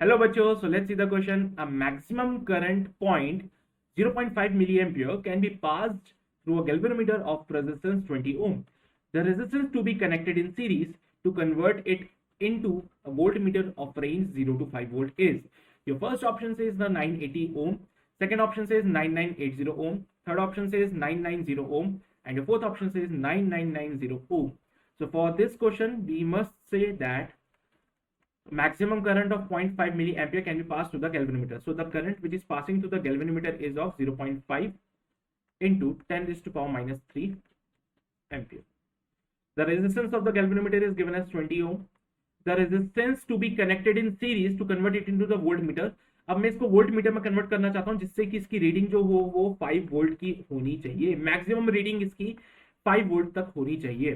Hello bachcho, so let's see the question. A maximum current point 0.5 milliampere can be passed through a galvanometer of resistance 20 ohm. The resistance to be connected in series to convert it into a voltmeter of range 0 to 5 volt is. Your first option says the 980 ohm, second option says 9980 ohm, third option says 990 ohm, and your fourth option says 9990 ohm. So for this question, we must say that maximum current of 0.5 milliampere can be passed to the galvanometer. So the current which is passing to the galvanometer is of 0.5 into 10 raised to power minus 3 ampere. The resistance of the galvanometer is given as 20 ohm. The resistance to be connected in series to convert it into the voltmeter. अब मैं इसको volt meter में convert करना चाहता हूं जिससे कि इसकी रीडिंग जो हो वो 5 वोल्ट की होनी चाहिए, मैक्सिमम रीडिंग इसकी 5 वोल्ट तक होनी चाहिए.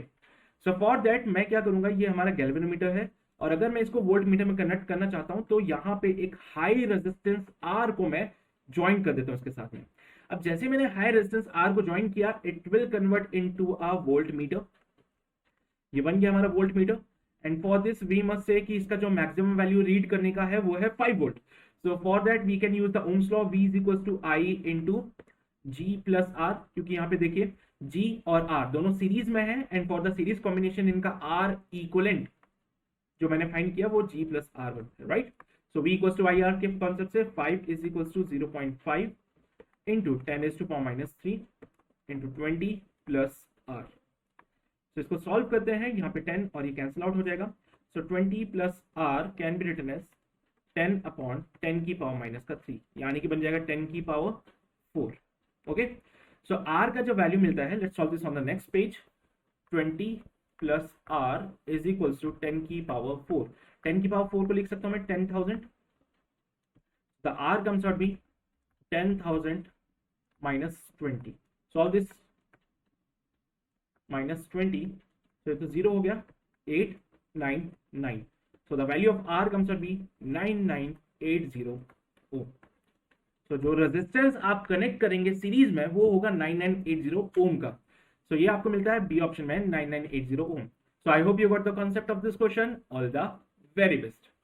सो फॉर दैट मैं क्या करूंगा, ये हमारा गैल्वेनोमीटर है और अगर मैं इसको वोल्ट मीटर में कन्वर्ट करना चाहता हूं तो यहाँ पे एक हाई रेजिस्टेंस आर को मैं ज्वाइन कर देता हूं इसके साथ में. अब जैसे मैंने हाई रेजिस्टेंस आर को ज्वाइन किया, it will convert into a voltmeter. ये बन गया हमारा voltmeter. And for this we must say कि इसका जो मैक्सिमम वैल्यू रीड करने का है वो है 5 volt. So for that we can use the Ohm's law, V is equal to I into G plus R, क्योंकि यहाँ पे देखिए G और R दोनों सीरीज में है and for the series combination इनका R इक्वलेंट जो मैंने फाइंड किया वो G प्लस R बनता है, right. So V equal to I R के कॉन्सेप्ट से 5 is equal to 0.5 into 10 is to power minus 3 into 20 plus R. तो इसको सॉल्व करते हैं, यहाँ पे 10 और ये कैंसिल आउट हो जाएगा. So 20 plus R can be written as 10 upon 10 की पावर माइनस का 3, यानी कि बन जाएगा 10 की पावर 4. ओके, सो R का जो वैल्यू मिलता है, let's solve this on the next page. 20 plus R is equal to 10 की पावर 4. 10 की पावर 4 को लिख सकता हूं मैं 10,000. The R comes out be 10,000 minus 20. Solve this, minus 20, so तो 0 हो गया, 899. so the value of R comes out be 9980 ohm. so जो रेजिस्टेंस आप कनेक्ट करेंगे सीरीज में वो होगा 9980 ओम का. so ये आपको मिलता है बी ऑप्शन में 9980 ओम. so I hope you got the concept of this question. All the very best.